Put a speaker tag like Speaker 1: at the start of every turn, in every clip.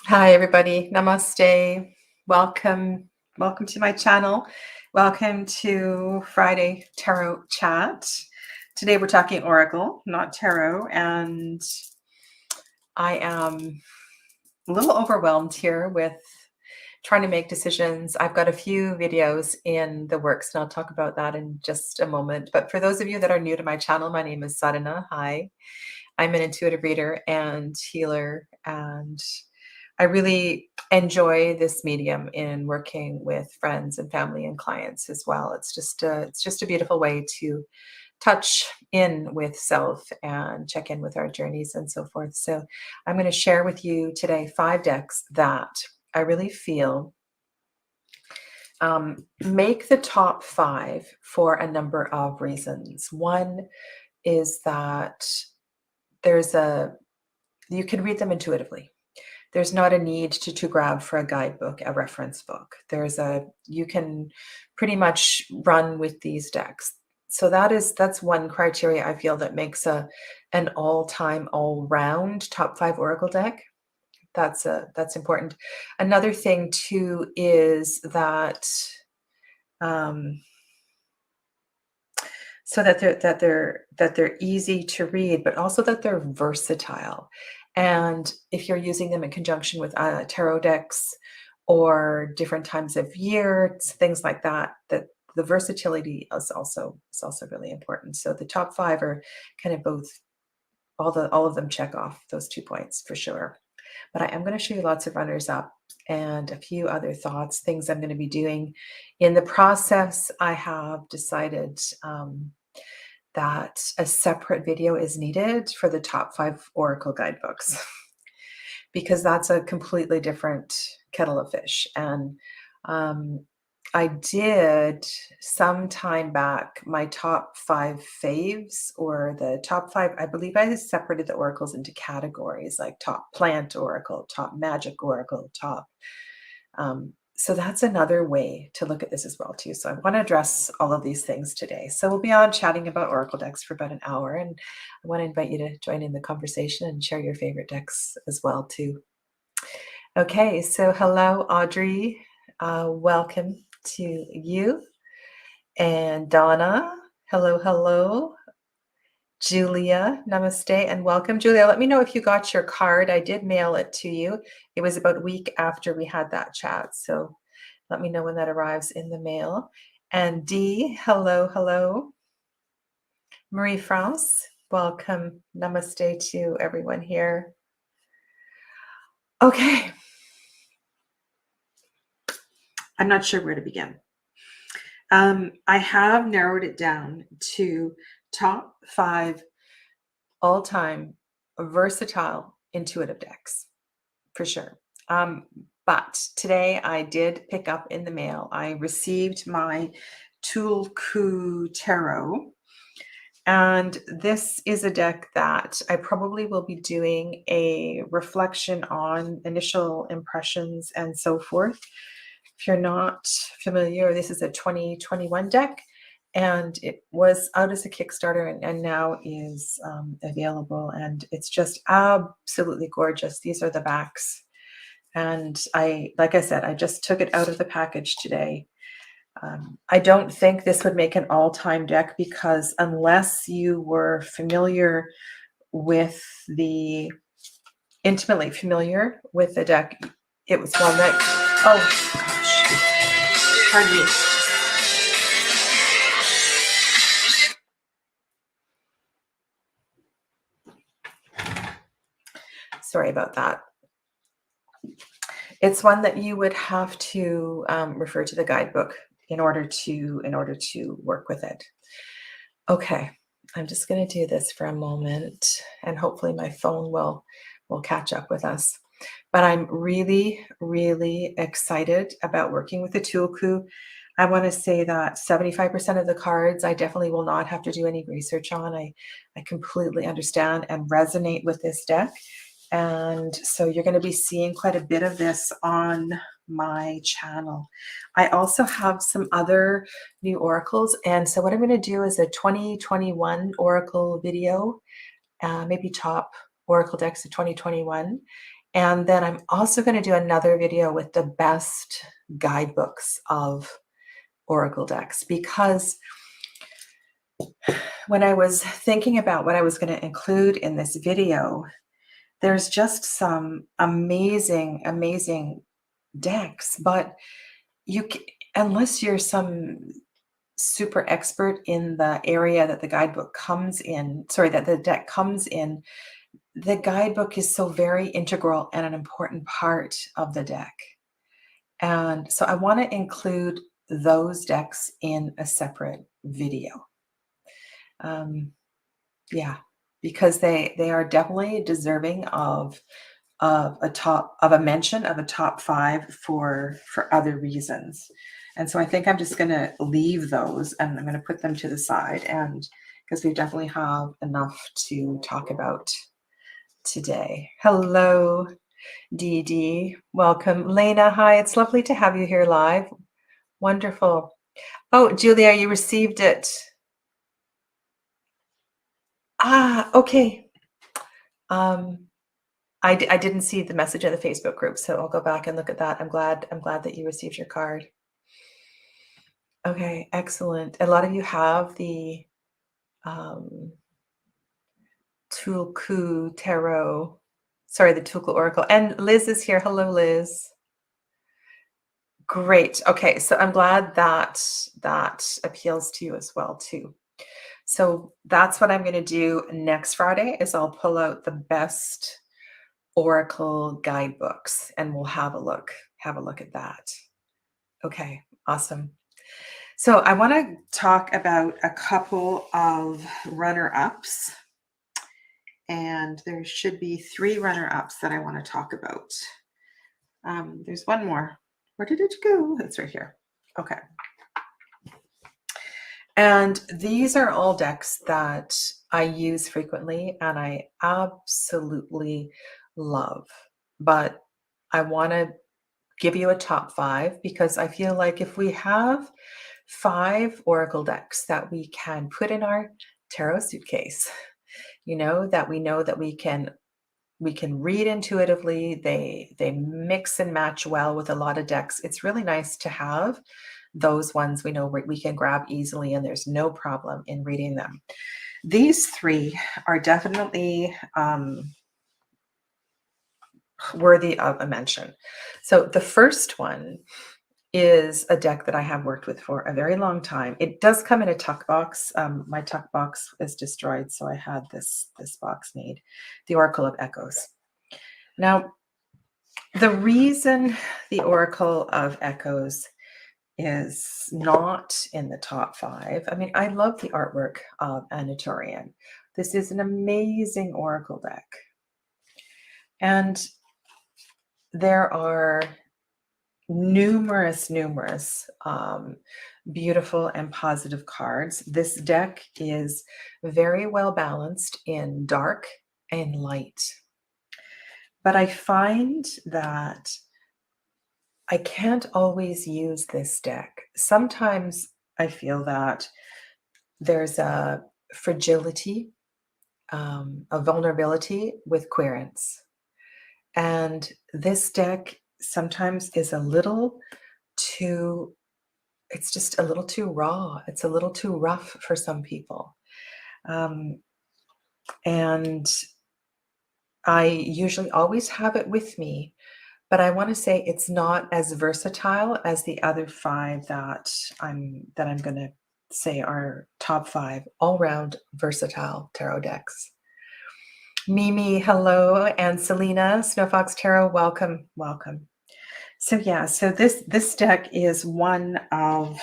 Speaker 1: Hi, everybody. Namaste. Welcome. Welcome to my channel. Welcome to Friday Tarot Chat. Today we're talking Oracle, not Tarot, and I am a little overwhelmed here with trying to make decisions. I've got a few videos in the works, and I'll talk about that in just a moment. But for those of you that are new to my channel, my name is Sadhana. Hi. I'm an intuitive reader and healer, and I really enjoy this medium in working with friends and family and clients as well. It's just a beautiful way to touch in with self and check in with our journeys and so forth. So I'm going to share with you today 5 decks that I really feel make the top 5 for a number of reasons. One is that you can read them intuitively. There's not a need to grab for a guidebook, a reference book. You can pretty much run with these decks. So that's one criteria I feel that makes an all-time, all-round top 5 Oracle deck. That's important. Another thing too is that so that they're easy to read, but also that they're versatile. And if you're using them in conjunction with tarot decks or different times of year, things like that, that the versatility is also really important. So the top 5 are kind of both, all of them check off those 2 points for sure. But I am going to show you lots of runners up and a few other thoughts, things I'm going to be doing. In the process, I have decided that a separate video is needed for the top 5 Oracle guidebooks because that's a completely different kettle of fish. And I did some time back my top 5 faves, or the top 5. I believe I separated the oracles into categories like top plant oracle, top magic oracle, top. So that's another way to look at this as well too. So I want to address all of these things today. So we'll be on chatting about Oracle decks for about an hour, and I want to invite you to join in the conversation and share your favorite decks as well too. Okay, so hello, Audrey. Welcome to you. And Donna, hello. Julia, namaste, and welcome. Julia, let me know if you got your card. I did mail it to you. It was about a week after we had that chat, so let me know when that arrives in the mail. And Dee, hello. Marie-France, welcome. Namaste to everyone here. Okay. I'm not sure where to begin. I have narrowed it down to top 5 all-time versatile intuitive decks, for sure. But today I did pick up in the mail, I received my Tulku Tarot, and this is a deck that I probably will be doing a reflection on, initial impressions and so forth. If you're not familiar, this is a 2021 deck, and it was out as a Kickstarter and now is available, and it's just absolutely gorgeous. These are the backs, and like I said, I just took it out of the package today. I don't think this would make an all-time deck, because unless you were intimately familiar with the deck, it was one that, oh gosh, pardon me. Sorry about that. It's one that you would have to refer to the guidebook in order to work with it. Okay, I'm just going to do this for a moment, and hopefully my phone will catch up with us. But I'm really, really excited about working with the Tulku. I want to say that 75% of the cards I definitely will not have to do any research on. I completely understand and resonate with this deck. And so you're going to be seeing quite a bit of this on my channel. I also have some other new oracles. And so what I'm going to do is a 2021 oracle video, maybe top oracle decks of 2021. And then I'm also going to do another video with the best guidebooks of Oracle decks, because when I was thinking about what I was going to include in this video, there's just some amazing, amazing decks, but unless you're some super expert in the area that the guidebook comes in, that the deck comes in, the guidebook is so very integral and an important part of the deck. And so I want to include those decks in a separate video. Yeah, because they are definitely deserving of a mention of a top 5 for other reasons. And so I think I'm just going to leave those and I'm going to put them to the side, and because we definitely have enough to talk about today. Hello, Dee Dee. Welcome. Lena, hi. It's lovely to have you here live. Wonderful. Oh, Julia, you received it. Okay. I didn't see the message in the Facebook group, so I'll go back and look at that. I'm glad that you received your card. Okay, excellent. A lot of you have the Tulku Tarot, the Tulku Oracle. And Liz is here. Hello, Liz. Great. Okay, so I'm glad that appeals to you as well, too. So that's what I'm going to do next Friday is I'll pull out the best Oracle guidebooks and we'll have a look at that. Okay, awesome. So I want to talk about a couple of runner-ups, and there should be 3 runner-ups that I want to talk about. There's one more. Where did it go? It's right here. Okay. And these are all decks that I use frequently and I absolutely love. But I want to give you a top 5 because I feel like if we have 5 Oracle decks that we can put in our tarot suitcase, that we know that we can read intuitively, they mix and match well with a lot of decks. It's really nice to have those ones we know we can grab easily and there's no problem in reading them. These 3 are definitely worthy of a mention. So the first one is a deck that I have worked with for a very long time. It does come in a tuck box. My tuck box is destroyed, so I had this box made, the Oracle of Echoes. Now, the reason the Oracle of Echoes is not in the top 5, I mean, I love the artwork of Anatolian. This is an amazing Oracle deck. And there are numerous beautiful and positive cards. This deck is very well balanced in dark and light. But I find that I can't always use this deck. Sometimes I feel that there's a fragility, a vulnerability with querence. And this deck sometimes is it's just a little too raw. It's a little too rough for some people. And I usually always have it with me, but I want to say it's not as versatile as the other 5 that I'm going to say are top 5 all-round versatile tarot decks. Mimi, hello, and Selena, Snowfox Tarot, welcome. So yeah, so this deck is one of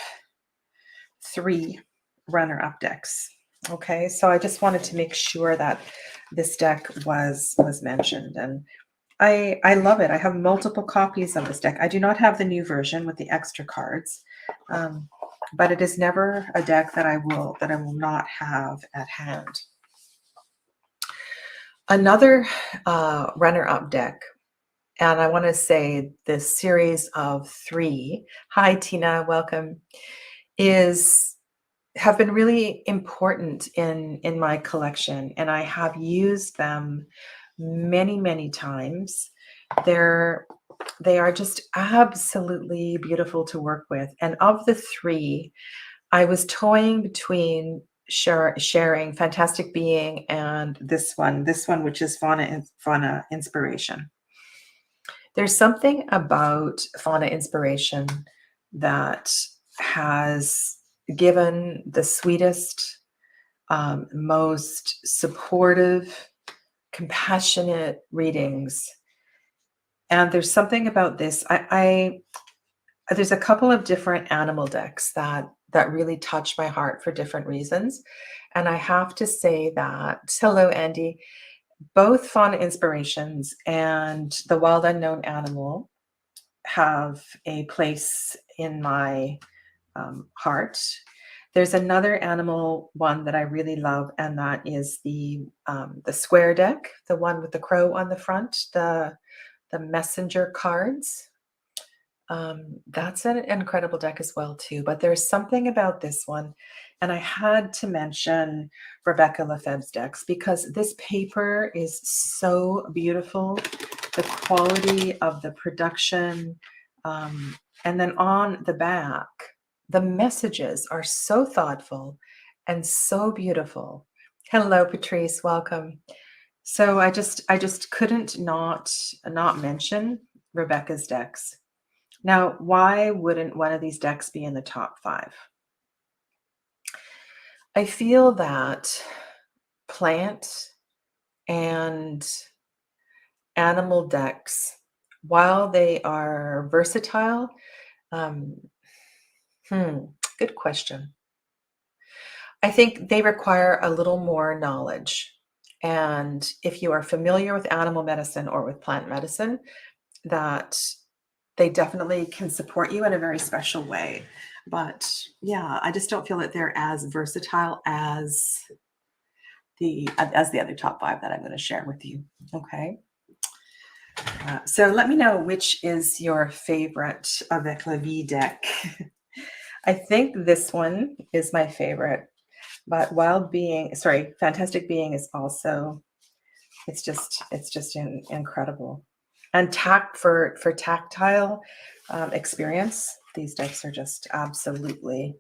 Speaker 1: 3 runner-up decks. Okay, so I just wanted to make sure that this deck was mentioned, and I love it. I have multiple copies of this deck. I do not have the new version with the extra cards, but it is never a deck that I will not have at hand. Another runner-up deck, and I want to say this series of 3, hi Tina, welcome, have been really important in my collection, and I have used them many times. They are just absolutely beautiful to work with. And of the three, I was toying between sharing Fantastic Being and this one, which is Fauna Inspiration. There's something about Fauna Inspiration that has given the sweetest, most supportive, compassionate readings. And there's something about this. There's a couple of different animal decks that really touch my heart for different reasons. And I have to say that, hello, Andy, both Fauna Inspirations and the Wild Unknown Animal have a place in my heart. There's another animal one that I really love, and that is the square deck, the one with the crow on the front, the messenger cards. That's an incredible deck as well too. But there's something about this one, and I had to mention Rebecca Lefebvre's decks because this paper is so beautiful. The quality of the production, and then on the back, the messages are so thoughtful and so beautiful. Hello, Patrice. Welcome. So I just couldn't not mention Rebecca's decks. Now, why wouldn't one of these decks be in the top 5? I feel that plant and animal decks, while they are versatile, good question. I think they require a little more knowledge. And if you are familiar with animal medicine or with plant medicine, that they definitely can support you in a very special way. But yeah, I just don't feel that they're as versatile as the other top 5 that I'm going to share with you. Okay. So let me know which is your favorite Avec la Vie deck. I think this one is my favorite, but Fantastic Being is also, it's just incredible. And for tactile experience, these decks are just absolutely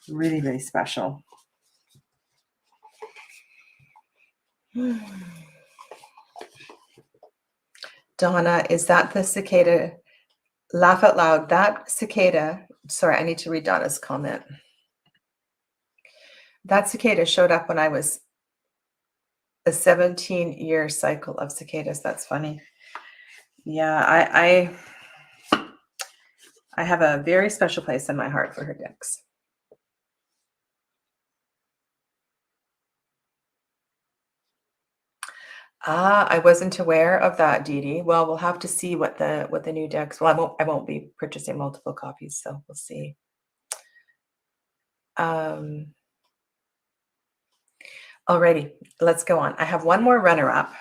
Speaker 1: really, really special. Donna, is that the cicada? Laugh out loud. That cicada, sorry, I need to read Donna's comment. That cicada showed up when I was a 17-year cycle of cicadas. That's funny. Yeah, I have a very special place in my heart for her decks. I wasn't aware of that, Dee Dee. Well, we'll have to see what the new decks. Well, I won't be purchasing multiple copies, so we'll see. Alrighty, let's go on. I have one more runner-up,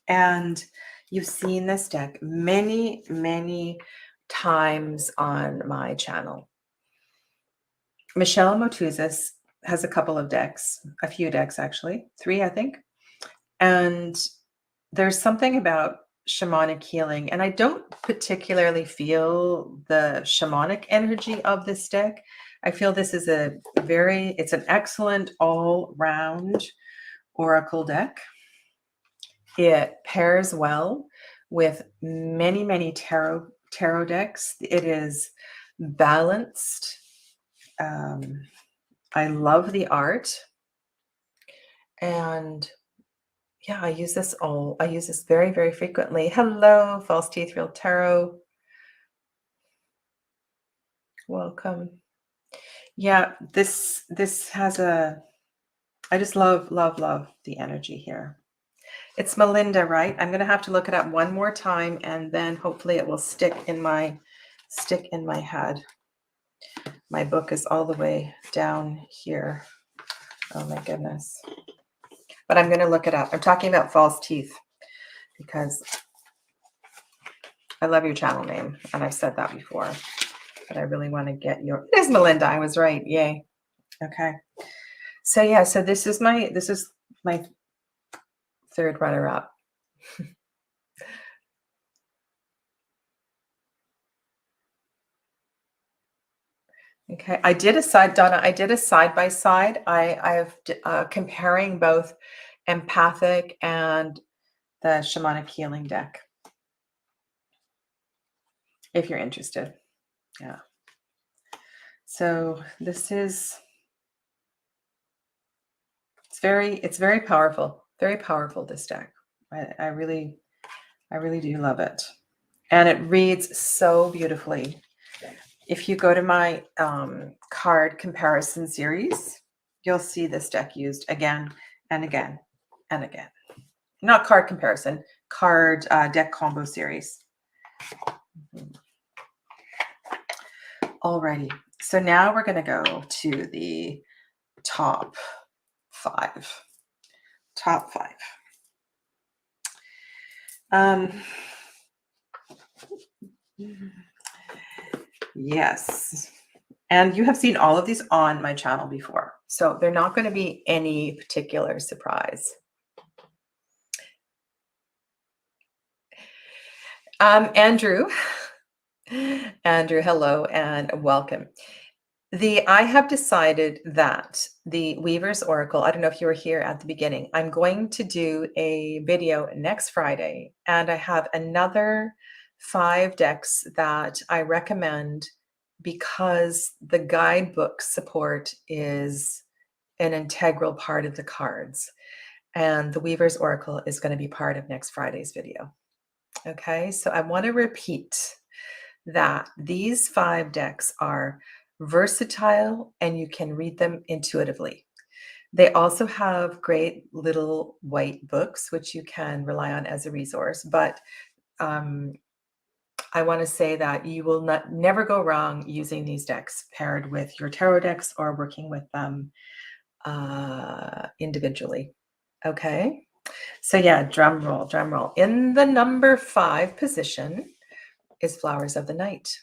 Speaker 1: and you've seen this deck many, many times on my channel. Michelle Motuzis has a couple of decks, a few decks actually, 3, I think. And there's something about shamanic healing, and I don't particularly feel the shamanic energy of this deck. I feel this is it's an excellent all-round oracle deck. It pairs well with many, many tarot decks. It is balanced. I love the art. And yeah, I use this very, very frequently. Hello, False Teeth Real Tarot. Welcome. Yeah, this has I just love the energy here. It's Melinda, right? I'm going to have to look it up one more time, and then hopefully it will stick in my head. My book is all the way down here. Oh my goodness. But I'm going to look it up. I'm talking about false teeth because I love your channel name, and I've said that before, but I really want to get it is Melinda. I was right. Yay. Okay. So yeah, so this is my third runner-up. Okay, Donna, I did a side by side. I've comparing both empathic and the Shamanic Healing deck, if you're interested. Yeah. So this is, it's very powerful, this deck. I really do love it. And it reads so beautifully. If you go to my card comparison series, you'll see this deck used again and again and again. Not card comparison, card deck combo series. Alrighty, so now we're going to go to the top five. Yes. And you have seen all of these on my channel before, so they're not going to be any particular surprise. Andrew, hello and welcome. I have decided that the Weaver's Oracle, I don't know if you were here at the beginning, I'm going to do a video next Friday, and I have another 5 decks that I recommend because the guidebook support is an integral part of the cards. And the Weaver's Oracle is going to be part of next Friday's video. Okay, so I want to repeat that these 5 decks are versatile and you can read them intuitively. They also have great little white books, which you can rely on as a resource. But I want to say that you will never go wrong using these decks paired with your tarot decks or working with them individually. Okay. So yeah, drum roll, drum roll. In the number 5 position is Flowers of the Night.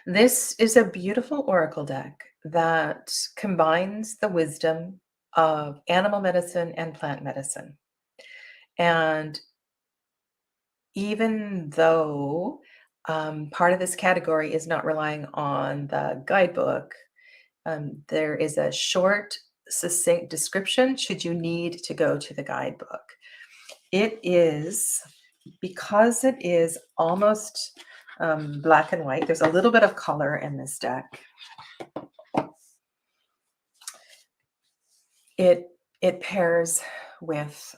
Speaker 1: This is a beautiful oracle deck that combines the wisdom of animal medicine and plant medicine. And even though part of this category is not relying on the guidebook, there is a short, succinct description should you need to go to the guidebook. It is, because it is almost black and white, there's a little bit of color in this deck. It pairs with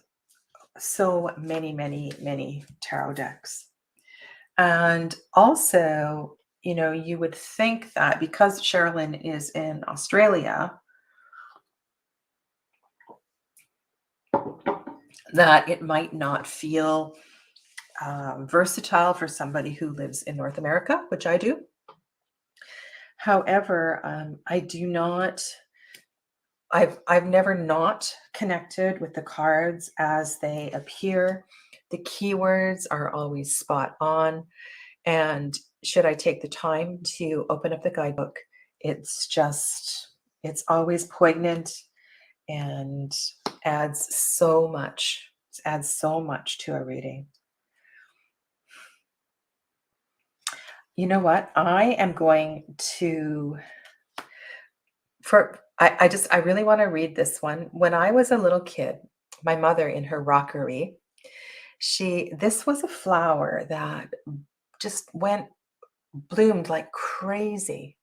Speaker 1: so many tarot decks. And also, you know, you would think that because Sherilyn is in Australia, that it might not feel versatile for somebody who lives in North America, which I do. However, I've never not connected with the cards as they appear. The keywords are always spot on. And should I take the time to open up the guidebook, it's always poignant and adds so much to a reading. You know what? I am going to, I really want to read this one. When I was a little kid, my mother in her rockery, this was a flower that just bloomed like crazy.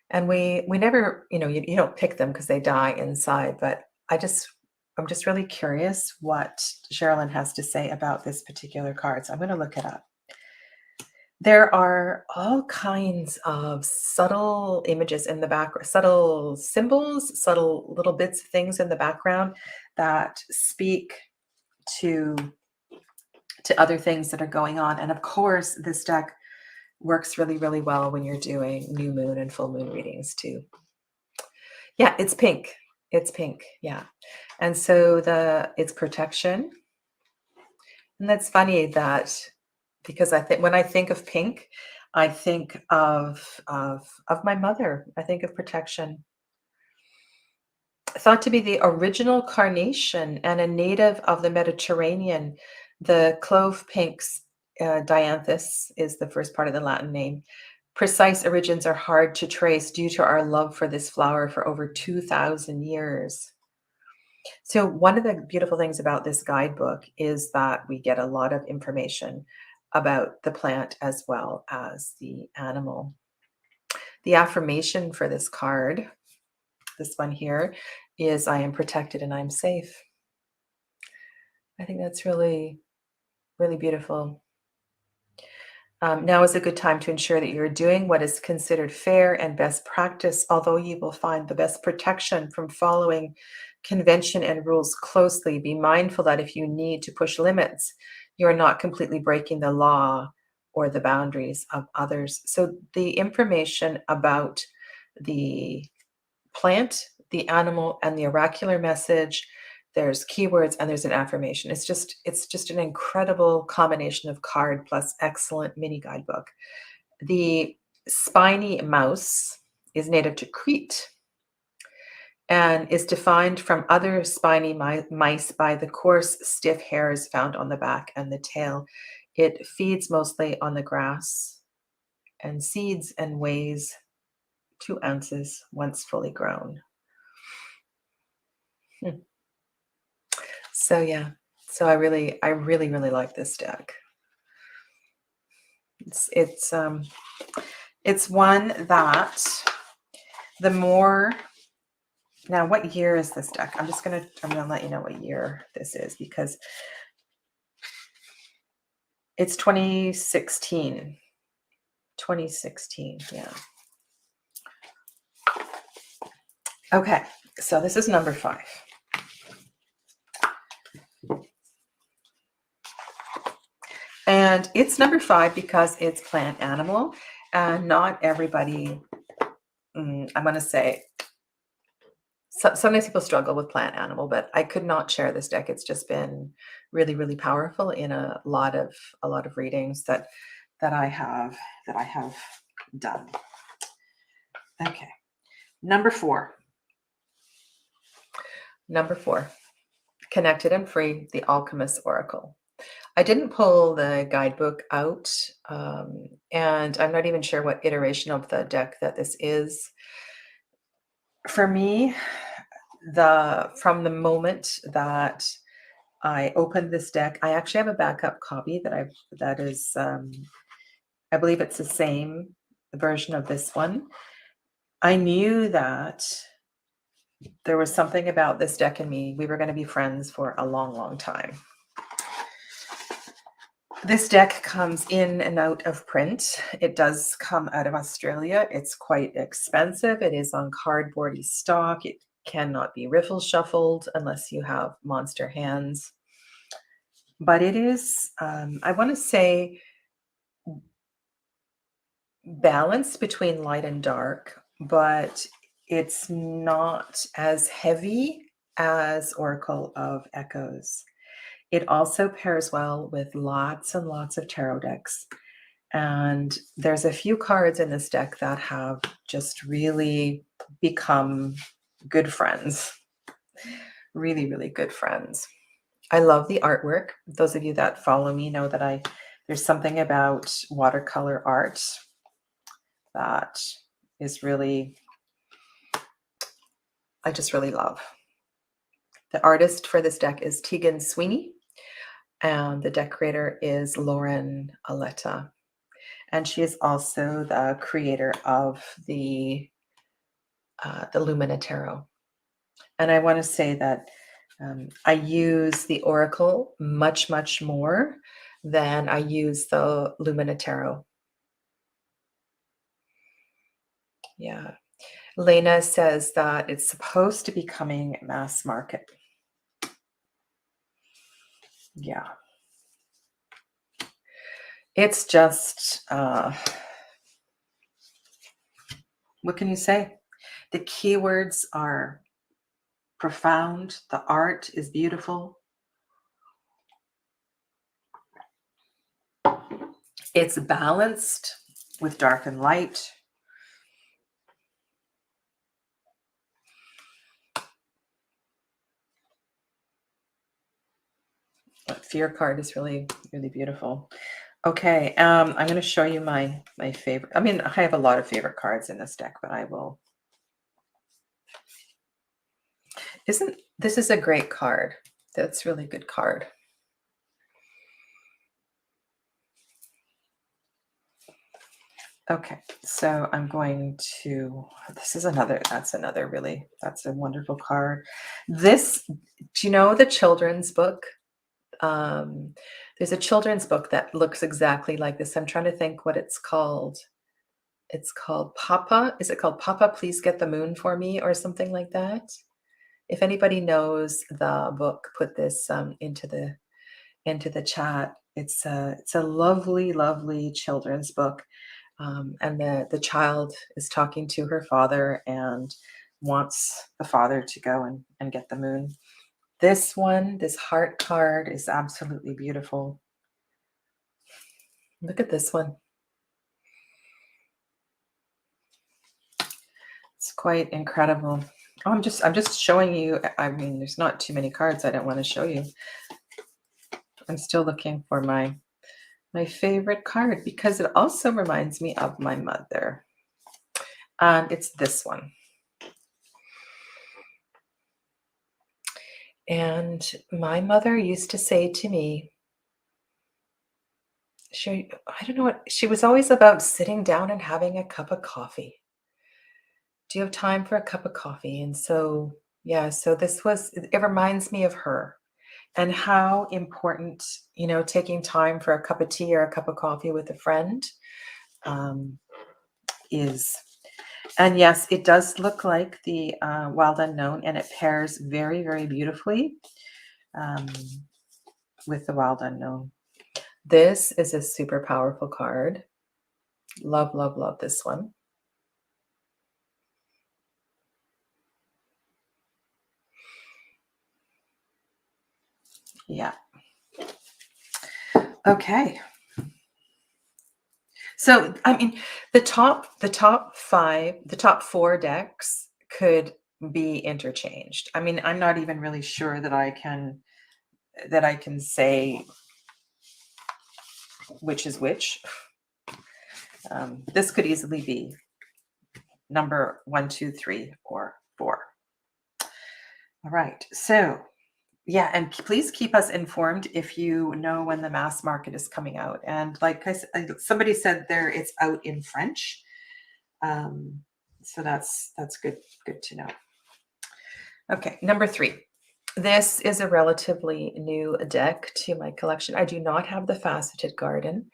Speaker 1: And we never, you know, you don't pick them because they die inside, but I'm just really curious what Sherilyn has to say about this particular card. So I'm going to look it up. There are all kinds of subtle images in the background, subtle symbols, subtle little bits of things in the background that speak to other things that are going on. And of course, this deck works really, really well when you're doing new moon and full moon readings too. Yeah, it's pink. It's pink. Yeah. And so it's protection. And that's funny that, because when I think of pink, I think of my mother. I think of protection. Thought to be the original carnation and a native of the Mediterranean, the clove pinks, dianthus is the first part of the Latin name, Precise origins are hard to trace due to our love for this flower for over 2,000 years. So, one of the beautiful things about this guidebook is that we get a lot of information about the plant as well as the animal. The affirmation for this card, this one here, is I am protected and I'm safe. I think that's really, really beautiful. Now is a good time to ensure that you're doing what is considered fair and best practice, although you will find the best protection from following convention and rules closely. Be mindful that if you need to push limits, you are not completely breaking the law or the boundaries of others. So, the information about the plant, the animal, and the oracular message. There's keywords and there's an affirmation. It's just an incredible combination of card plus excellent mini guidebook. The spiny mouse is native to Crete and is defined from other spiny mice by the coarse, stiff hairs found on the back and the tail. It feeds mostly on the grass and seeds and weighs 2 ounces once fully grown. Hmm. So yeah, so I really like this deck. It's one that the more now what year is this deck? I'm gonna let you know what year this is because it's 2016. 2016, yeah. Okay, so this is number 5. And it's number 5 because it's plant animal, and not everybody, I'm going to say, sometimes people struggle with plant animal, but I could not share this deck. It's just been really, really powerful in a lot of readings that I have done. Okay, number 4. Number 4, Connected and Free, the Alchemist Oracle. I didn't pull the guidebook out, and I'm not even sure what iteration of the deck that this is. For me, from the moment that I opened this deck, I actually have a backup copy that is, I believe it's the same version of this one. I knew that there was something about this deck and me. We were going to be friends for a long, long time. This deck comes in and out of print. It does come out of Australia. It's quite expensive. It is on cardboardy stock. It cannot be riffle shuffled unless you have monster hands. But it is, I want to say, balanced between light and dark, but it's not as heavy as Oracle of Echoes. It also pairs well with lots and lots of tarot decks. And there's a few cards in this deck that have just really become good friends. Really, really good friends. I love the artwork. Those of you that follow me know that there's something about watercolor art that is really, I just really love. The artist for this deck is Tegan Sweeney, and the decorator is Lauren Aletta. And she is also the creator of the Lumina Tarot. And I want to say that I use the Oracle much, much more than I use the Lumina Tarot. Yeah. Lena says that it's supposed to be coming mass market. Yeah. It's just, what can you say? The keywords are profound. The art is beautiful. It's balanced with dark and light. But Fear card is really, really beautiful. Okay, I'm going to show you my favorite. I mean, I have a lot of favorite cards in this deck, but I will. Isn't this is a great card? That's a really good card. Okay, so I'm going to, this is another, that's another really, that's a wonderful card. This, do you know the children's book? Um, there's a children's book that looks exactly like this. I'm trying to think what it's called. It's called Papa. Is it called Papa, Please Get the Moon for Me or something like that? If anybody knows the book, put this into the chat. It's a lovely, lovely children's book. And the child is talking to her father and wants the father to go and get the moon. This one, this heart card is absolutely beautiful. Look at this one. It's quite incredible. Oh, I'm just showing you. I mean, there's not too many cards I don't want to show you. I'm still looking for my favorite card because it also reminds me of my mother. And it's this one. And my mother used to say to me, I don't know what, she was always about sitting down and having a cup of coffee. Do you have time for a cup of coffee? And so, yeah, so it reminds me of her and how important, taking time for a cup of tea or a cup of coffee with a friend um, is. And yes, it does look like the Wild Unknown, and it pairs very, very beautifully um, with the Wild Unknown. This is a super powerful card. Love, love, love this one. Yeah. Okay. So, I mean, the top four decks could be interchanged. I mean, I'm not even really sure that I can say which is which. This could easily be number 1, 2, 3, or 4. All right. So, yeah, and please keep us informed if you know when the mass market is coming out. And like somebody said there, it's out in French. So that's good to know. Okay, number 3. This is a relatively new deck to my collection. I do not have the Faceted Garden,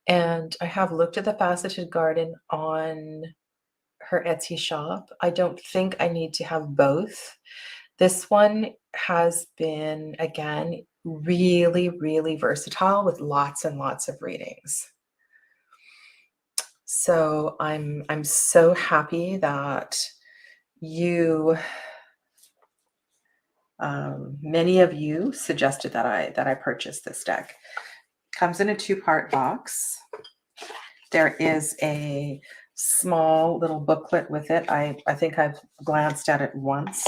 Speaker 1: and I have looked at the Faceted Garden on her Etsy shop. I don't think I need to have both. This one has been, again, really, really versatile with lots and lots of readings. So I'm so happy that many of you suggested that I purchase this deck. Comes in a 2-part box. There is a small little booklet with it. I think I've glanced at it once.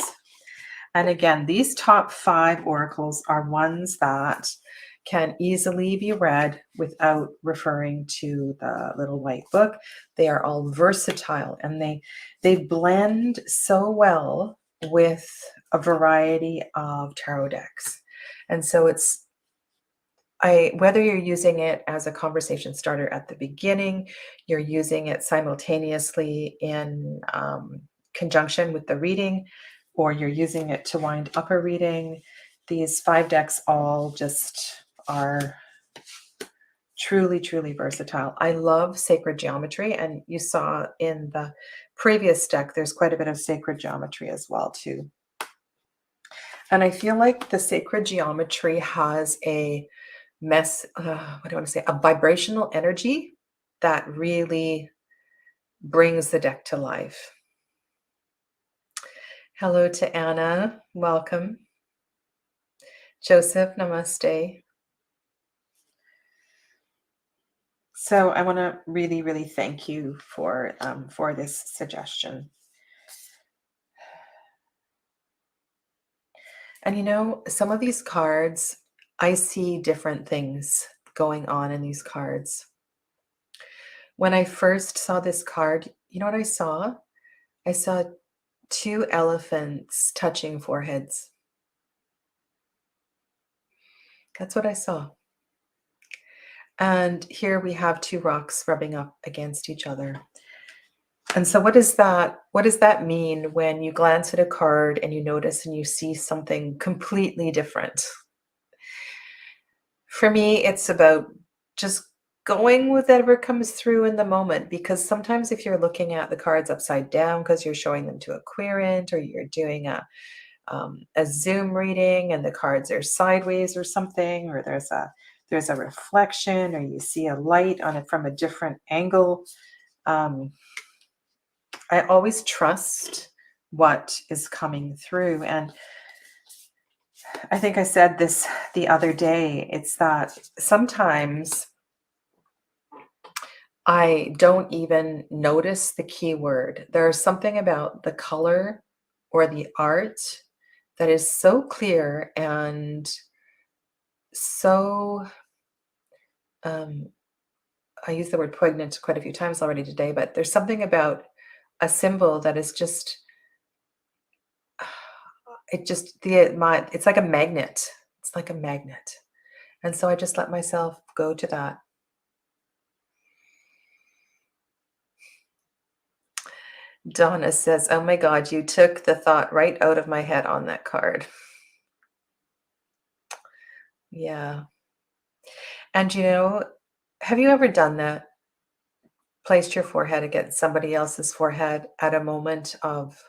Speaker 1: And again, these top 5 oracles are ones that can easily be read without referring to the little white book. They are all versatile, and they blend so well with a variety of tarot decks. And so whether you're using it as a conversation starter at the beginning, you're using it simultaneously in conjunction with the reading, or you're using it to wind up a reading, these 5 decks all just are truly, truly versatile. I love sacred geometry, and you saw in the previous deck, there's quite a bit of sacred geometry as well too. And I feel like the sacred geometry has a vibrational energy that really brings the deck to life. Hello to Anna, welcome. Joseph, namaste. So I want to really, really thank you for this suggestion. And some of these cards, I see different things going on in these cards. When I first saw this card, you know what I saw? I saw two elephants touching foreheads. That's what I saw. And here we have two rocks rubbing up against each other. And so what does that mean when you glance at a card and you notice and you see something completely different? For me, it's about just going with whatever comes through in the moment, because sometimes if you're looking at the cards upside down because you're showing them to a querent, or you're doing a Zoom reading and the cards are sideways or something, or there's a reflection, or you see a light on it from a different angle, I always trust what is coming through. And I think I said this the other day, it's that sometimes I don't even notice the keyword. There's something about the color or the art that is so clear and so, I use the word poignant quite a few times already today, but there's something about a symbol that is just, it's like a magnet. It's like a magnet. And so I just let myself go to that. Donna says, "Oh my God, you took the thought right out of my head on that card." Yeah. And have you ever done that? Placed your forehead against somebody else's forehead at a moment of,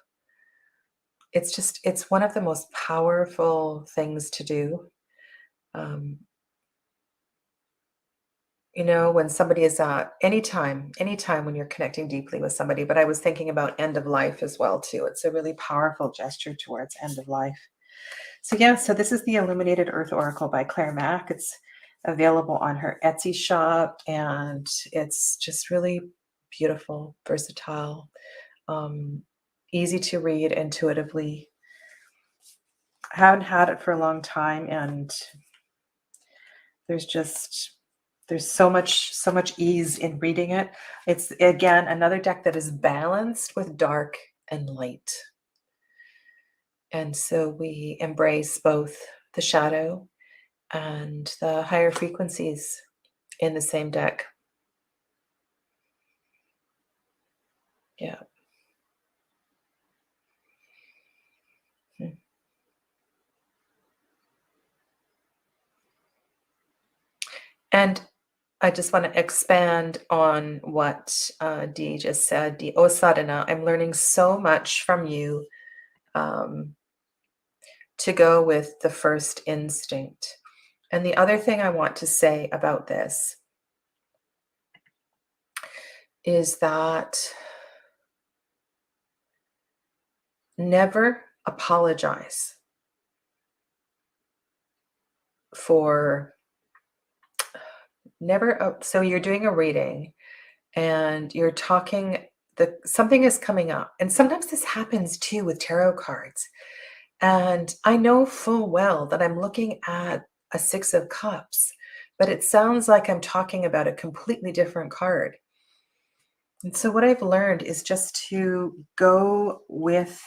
Speaker 1: it's one of the most powerful things to do. Um, when somebody is anytime when you're connecting deeply with somebody, but I was thinking about end of life as well too. It's a really powerful gesture towards end of life. So yeah, so this is the Illuminated Earth Oracle by Claire Mack. It's available on her Etsy shop, and it's just really beautiful, versatile, easy to read intuitively. I haven't had it for a long time, and there's so much ease in reading it. It's again another deck that is balanced with dark and light. And so we embrace both the shadow and the higher frequencies in the same deck. Yeah. Hmm. And I just want to expand on what Dee just said. Dee, oh, Sadhana, I'm learning so much from you, to go with the first instinct. And the other thing I want to say about this is that never apologize for so you're doing a reading and you're talking, something is coming up, and sometimes this happens too with tarot cards, and I know full well that I'm looking at a Six of Cups, but it sounds like I'm talking about a completely different card. And so what I've learned is just to go with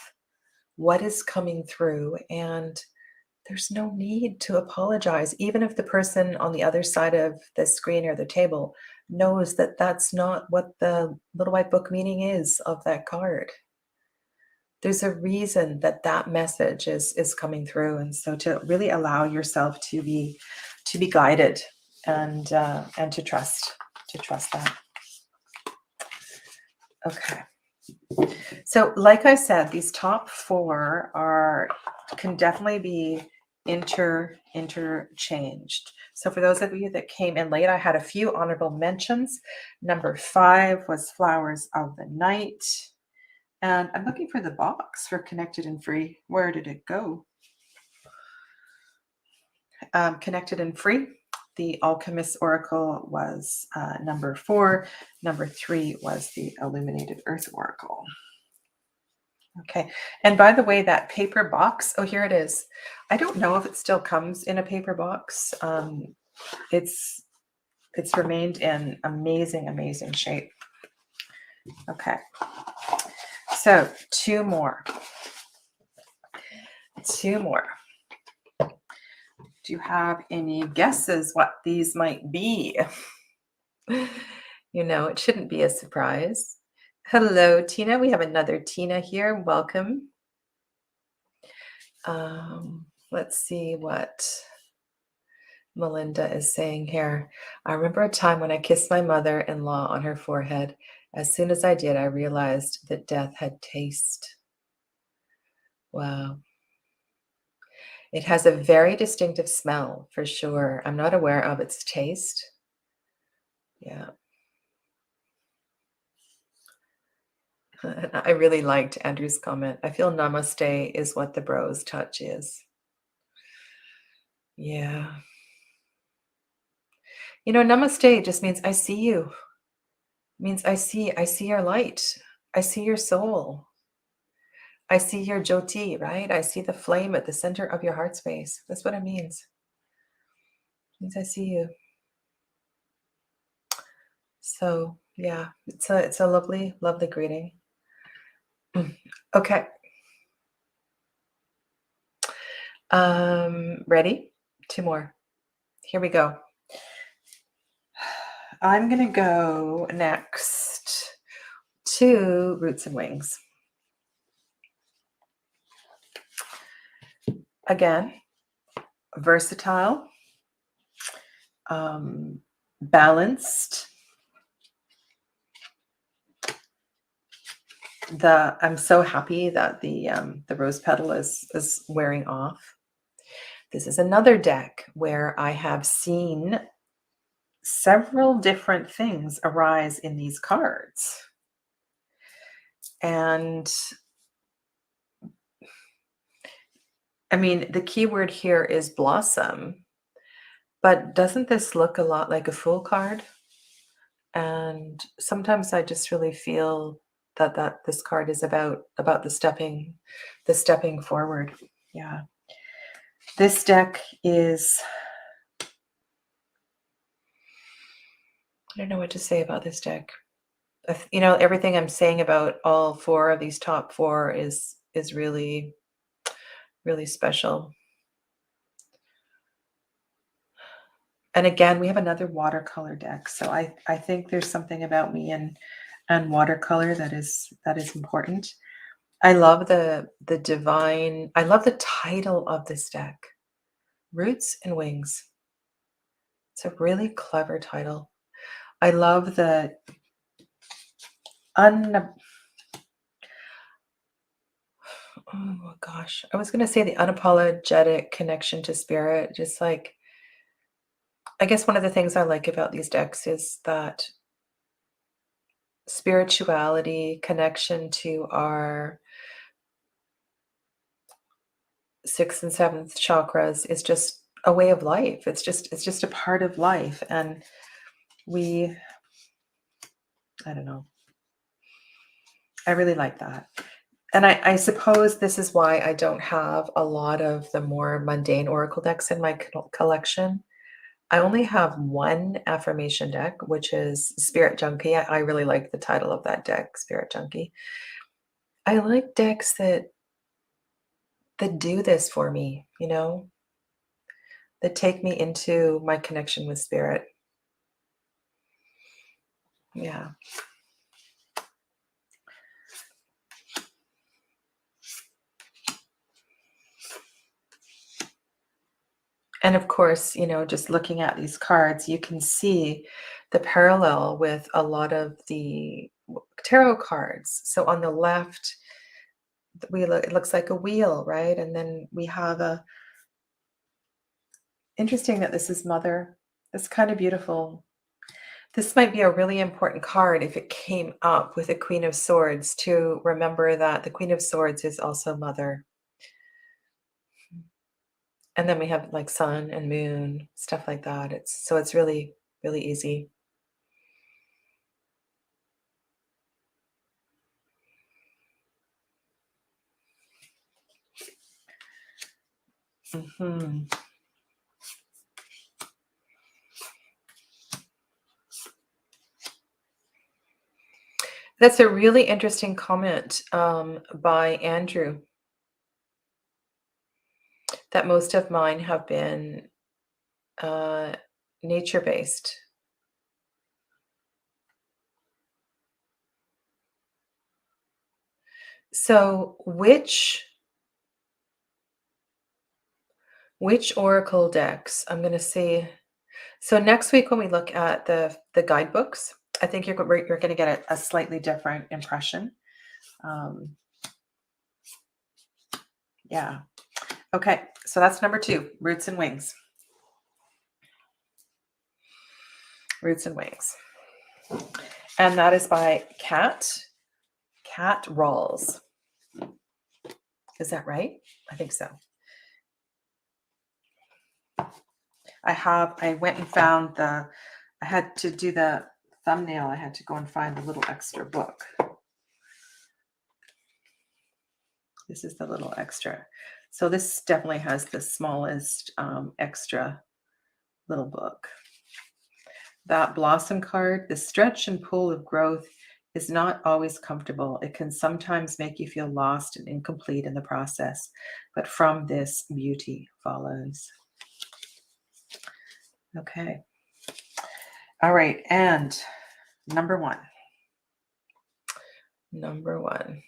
Speaker 1: what is coming through, and there's no need to apologize, even if the person on the other side of the screen or the table knows that that's not what the little white book meaning is of that card. There's a reason that that message is coming through, and so to really allow yourself to be guided, and to trust that. Okay. So, like I said, these top four can definitely be interchanged. So for those of you that came in late, I had a few honorable mentions. Number 5 was Flowers of the Night. And I'm looking for the box for Connected and Free. Where did it go? Connected and Free. The Alchemist Oracle was number 4. Number 3 was the Illuminated Earth Oracle. Okay. And by the way, that paper box, oh, here it is. I don't know if it still comes in a paper box. It's It's remained in amazing, amazing shape. Okay. So 2 more. 2 more. Do you have any guesses what these might be? You know, it shouldn't be a surprise. Hello, Tina. We have another Tina here. Welcome. Let's see what Melinda is saying here. I remember a time when I kissed my mother-in-law on her forehead. As soon as I did, I realized that death had taste. Wow. It has a very distinctive smell, for sure. I'm not aware of its taste. Yeah. I really liked Andrew's comment. I feel namaste is what the bros touch is. Yeah. You know, namaste just means I see you. It means I see your light. I see your soul. I see your jyoti, right? I see the flame at the center of your heart space. That's what it means. It means I see you. So yeah, it's a lovely, lovely greeting. Okay. Ready? 2 more. Here we go. I'm gonna go next to Roots and Wings. Again, versatile, balanced. I'm so happy that the rose petal is wearing off. This is another deck where I have seen several different things arise in these cards. And I mean, the key word here is blossom, but doesn't this look a lot like a Fool card? And sometimes I just really feel that this card is about the stepping forward. Yeah. This deck is, I don't know what to say about this deck. You know, everything I'm saying about all 4 of these top 4 is really, really special. And again, we have another watercolor deck. So I think there's something about me and watercolor that is important. I love the divine, I love the title of this deck, Roots and Wings. It's a really clever title. I love the oh gosh, I was going to say the unapologetic connection to spirit. Just like, I guess one of the things I like about these decks is that spirituality, connection to our 6th and 7th chakras is just a way of life. It's just a part of life. And I don't know. I really like that. And I suppose this is why I don't have a lot of the more mundane oracle decks in my collection. I only have 1 affirmation deck, which is Spirit Junkie. I really like the title of that deck, Spirit Junkie. I like decks that do this for me, you know, that take me into my connection with spirit. Yeah. And of course, you know, just looking at these cards, you can see the parallel with a lot of the tarot cards. So on the left, it looks like a wheel, right? And then we have interesting that this is Mother. It's kind of beautiful. This might be a really important card if it came up with a Queen of Swords, to remember that the Queen of Swords is also Mother. And then we have like sun and moon, stuff like that. It's really, really easy. That's a really interesting comment by Andrew, that most of mine have been uh, nature based. So, which oracle decks? I'm going to see. So next week when we look at the guidebooks, I think you're going to get a slightly different impression. Um, yeah. Okay. So that's number 2, Roots and Wings. Roots and Wings. And that is by Kat Rawls. Is that right? I think so. I went and found I had to do the thumbnail. I had to go and find the little extra book. This is the little extra. So this definitely has the smallest extra little book. That blossom card, the stretch and pull of growth is not always comfortable. It can sometimes make you feel lost and incomplete in the process, but from this, beauty follows. Okay. All right. And number 1. Number 1.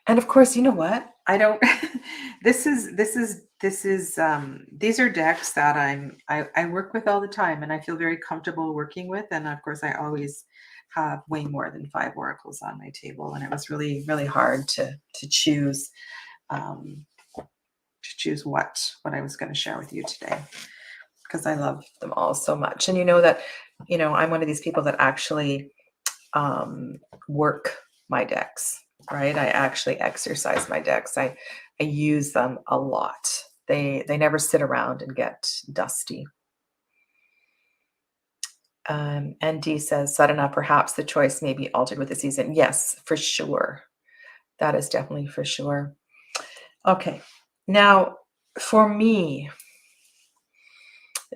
Speaker 1: And of course, you know what? I don't this is these are decks that I work with all the time and I feel very comfortable working with. And of course, I always have way more than 5 oracles on my table. And it was really, really hard to choose what I was going to share with you today, because I love them all so much. And you know that, I'm one of these people that actually work my decks, right? I actually exercise my decks. I use them a lot. They never sit around and get dusty. And D says, Sadhana, perhaps the choice may be altered with the season. Yes, for sure. That is definitely for sure. Okay. Now, for me,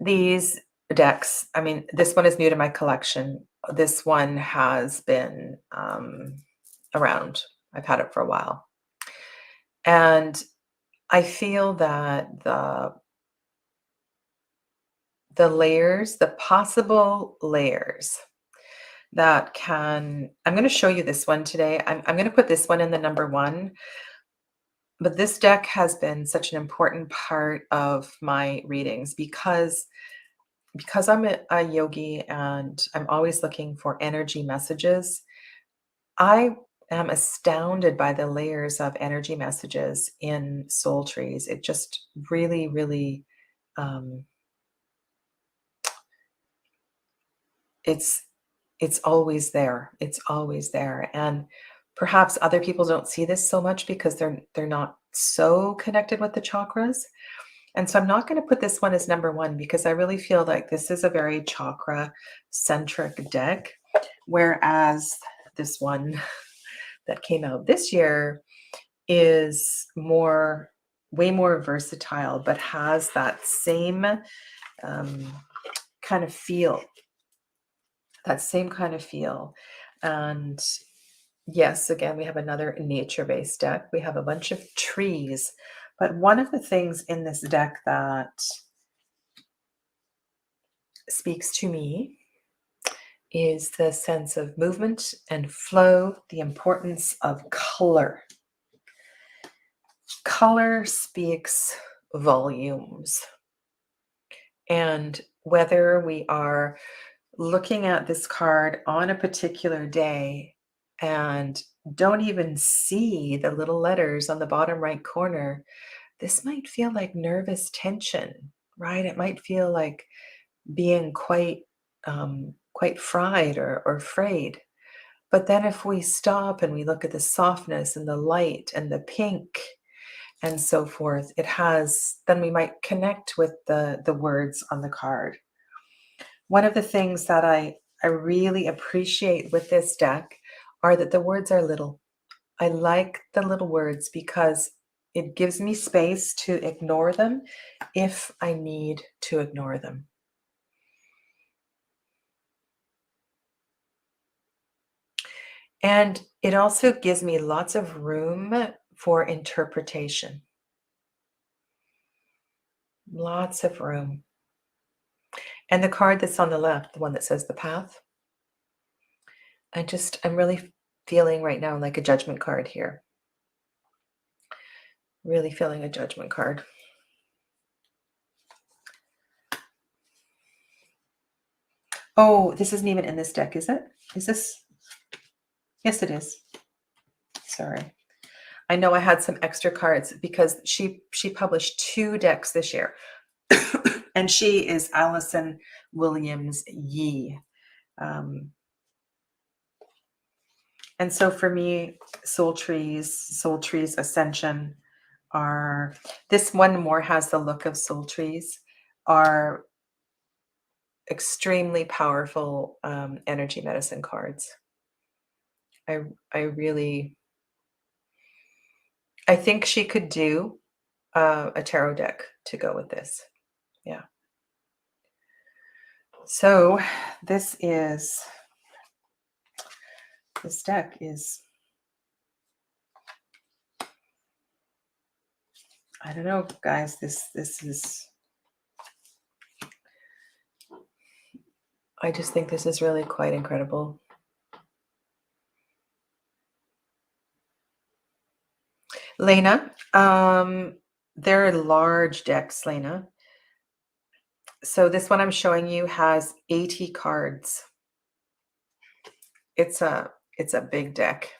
Speaker 1: these decks, I mean, this one is new to my collection. This one has been around. I've had it for a while. And I feel that the layers, the possible layers that I'm going to show you this one today. I'm going to put this one in the number 1. But this deck has been such an important part of my readings because I'm a yogi and I'm always looking for energy messages. I am astounded by the layers of energy messages in soul trees. It just really, really, um, it's always there. It's always there. And perhaps other people don't see this so much because they're not so connected with the chakras. And so I'm not going to put this one as number 1 because I really feel like this is a very chakra centric deck, whereas this one that came out this year is way more versatile, but has that same kind of feel. That same kind of feel. And yes, again, we have another nature-based deck. We have a bunch of trees. But one of the things in this deck that speaks to me is the sense of movement and flow, the importance of color. Color speaks volumes. And whether we are looking at this card on a particular day and don't even see the little letters on the bottom right corner, this might feel like nervous tension, right? It might feel like being quite fried or afraid. But then if we stop and we look at the softness and the light and the pink and so forth, then we might connect with the words on the card. One of the things that I really appreciate with this deck are that the words are little. I like the little words because it gives me space to ignore them if I need to ignore them. And it also gives me lots of room for interpretation. Lots of room. And the card that's on the left, the one that says the path, I'm really feeling right now like a judgment card here. Really feeling a judgment card. Oh, this isn't even in this deck, is it? Is this? Yes, it is. Sorry. I know I had some extra cards because she published 2 decks this year. And she is Allison Williams Yee. And so for me, Soul Trees Ascension are, this one more has the look of Soul Trees, are extremely powerful energy medicine cards. I really, I think she could do a tarot deck to go with this. Yeah. So this deck is, I don't know, guys, this is, I just think this is really quite incredible. Lena, they're large decks, Lena. So this one I'm showing you has 80 cards. It's a big deck.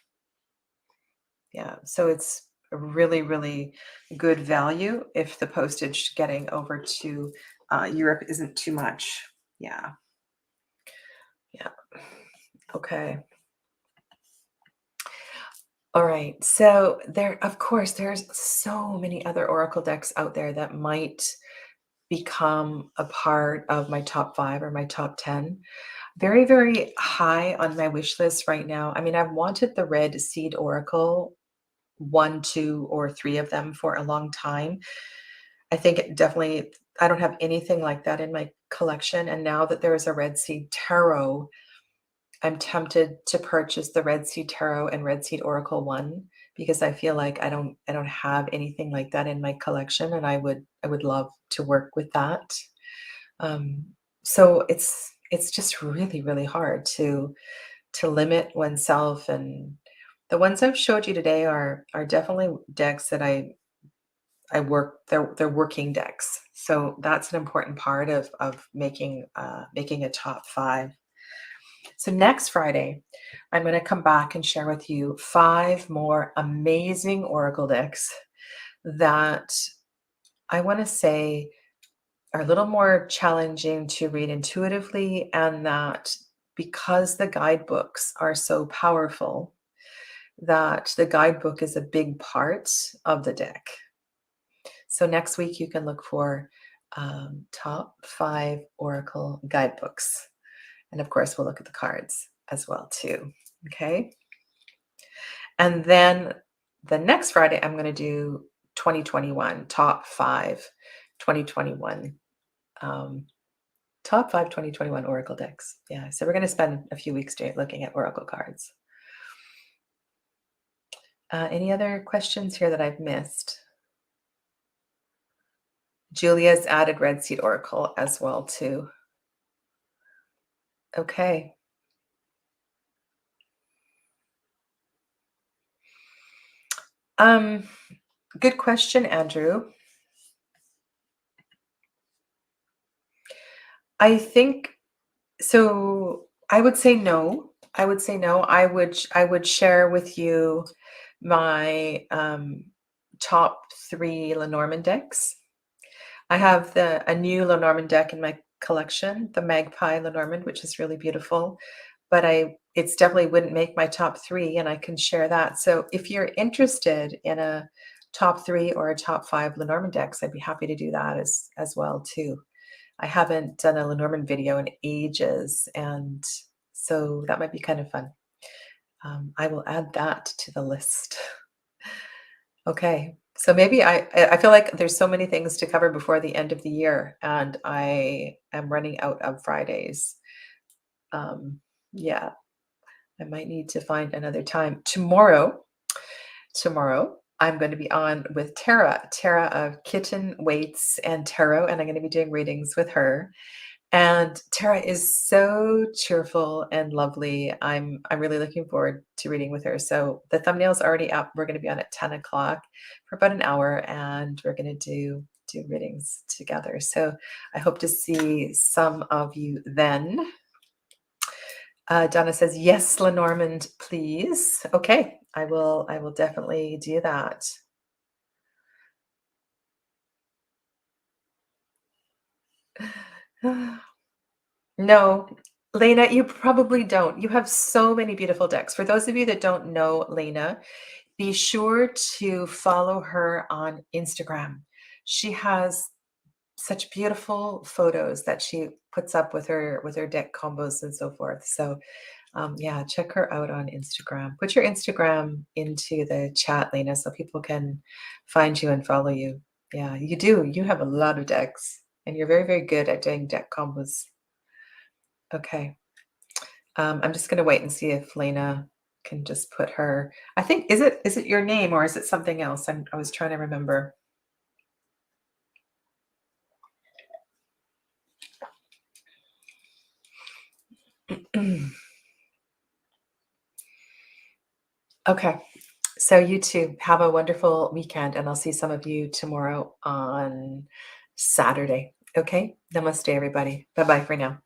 Speaker 1: Yeah, so it's a really, really good value if the postage getting over to Europe isn't too much. Yeah. Yeah. Okay. All right. So there, of course, there's so many other Oracle decks out there that might become a part of my top 5 or my top 10. Very, very high on my wish list right now. I mean, I've wanted the Red Seed Oracle, 1, 2, or 3 of them for a long time. I think it definitely, I don't have anything like that in my collection. And now that there is a Red Seed Tarot, I'm tempted to purchase the Red Seed Tarot and Red Seed Oracle 1 because I feel like I don't have anything like that in my collection, and I would love to work with that. Um, so it's just really, really hard to limit oneself, and the ones I've showed you today are definitely decks that I work, they're working decks. So that's an important part of making making a top 5. So next Friday, I'm going to come back and share with you 5 more amazing Oracle decks that I want to say are a little more challenging to read intuitively, and that because the guidebooks are so powerful, that the guidebook is a big part of the deck. So next week you can look for top 5 Oracle guidebooks. And of course, we'll look at the cards as well too. Okay. And then the next Friday, I'm going to do 2021, top 5 2021, top 5 2021 Oracle decks. Yeah. So we're going to spend a few weeks looking at Oracle cards. Any other questions here that I've missed? Julia's added Red Seed Oracle as well too. Okay. Good question, Andrew. I think so. I would say no. I would say no. I would share with you my top 3 Lenormand decks. I have a new Lenormand deck in my collection, the Magpie Lenormand, which is really beautiful, but it's definitely wouldn't make my top 3, and I can share that. So if you're interested in a top 3 or a top 5 Lenormand decks, I'd be happy to do that as well too. I haven't done a Lenormand video in ages, and so that might be kind of fun. I will add that to the list. Okay, so maybe I feel like there's so many things to cover before the end of the year, and I am running out of Fridays. Yeah, I might need to find another time. Tomorrow, I'm going to be on with Tara of Kitten Weights and Tarot, and I'm going to be doing readings with her. And Tara is so cheerful and lovely. I'm really looking forward to reading with her. So the thumbnail's already up. We're going to be on at 10 o'clock for about an hour, and we're going to do readings together. So I hope to see some of you then. Donna says, yes, Lenormand, please. Okay, I will definitely do that. No, Lena, you probably don't. You have so many beautiful decks. For those of you that don't know Lena, be sure to follow her on Instagram. She has such beautiful photos that she puts up with her deck combos and so forth. So yeah, check her out on Instagram. Put your Instagram into the chat, Lena, so people can find you and follow you. Yeah, you do. You have a lot of decks, and you're very, very good at doing deck combos. Okay. I'm just going to wait and see if Lena can just put her. I think is it your name or is it something else? I was trying to remember. Okay. So you too have a wonderful weekend, and I'll see some of you tomorrow on Saturday. Okay. Namaste, everybody. Bye bye for now.